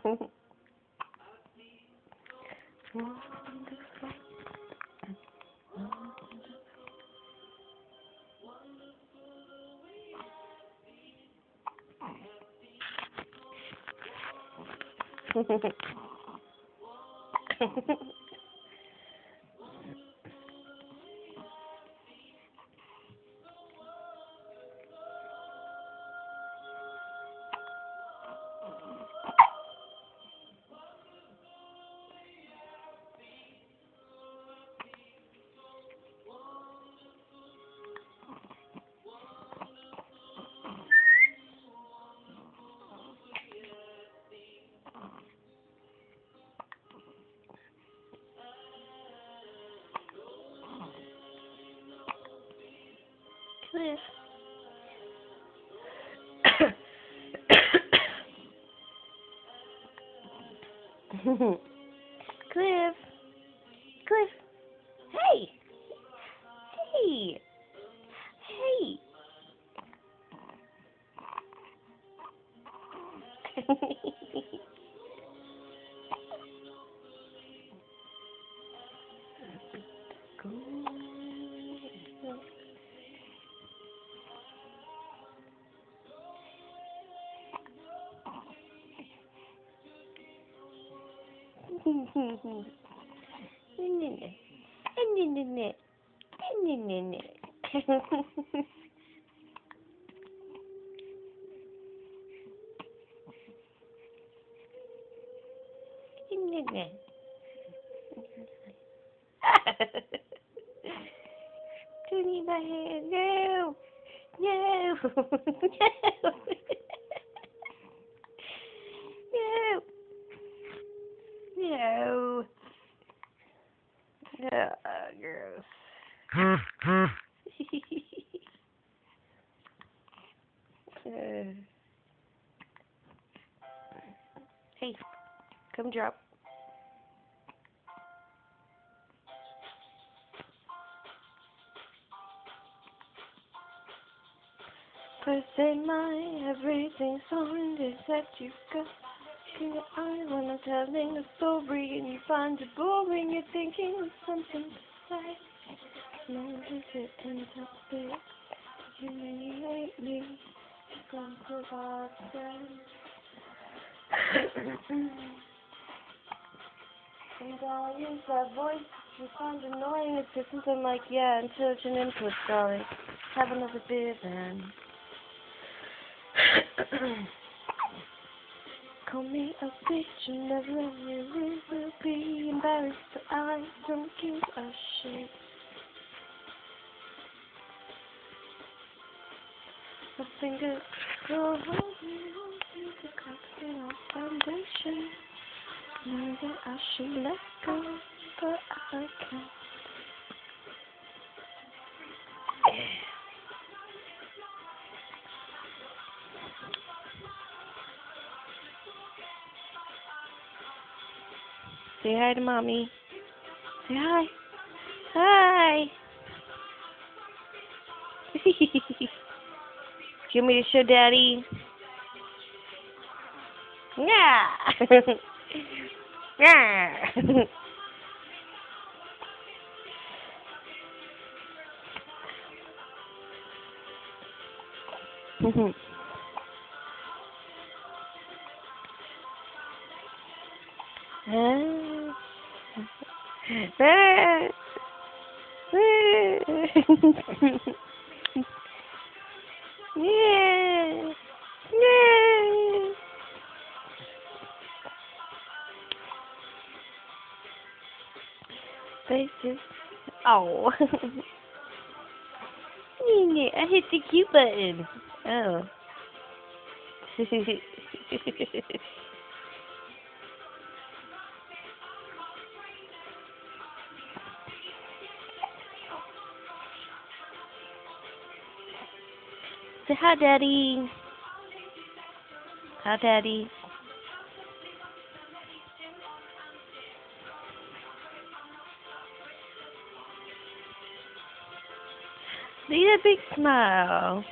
Cliff. Cliff. Cliff. Hey. Hey. Hey. Don't eat my hand. No. No. No. No. No. Gross. Hey, come drop. First in my everything's on is that you've got in your eye when I'm telling a story and you find it boring. You're thinking of something to say. No, is it fantastic? You hate me. Come to our friends. And I use that voice you find annoying. It's just something like, yeah, intelligent input, darling. Have another beer then. Call me a bitch and never really will be embarrassed, but I don't give a shit. My fingers go holding the cracks in our foundation. Know that I should let go, but I can't. Say hi to mommy. Say hi. Hi. Do you want me to show daddy? Yeah. Yeah. Yeah. Yeah. Faces. Oh. I hit the cute button. Oh. Say hi, Daddy. Hi, Daddy. Need a big smile.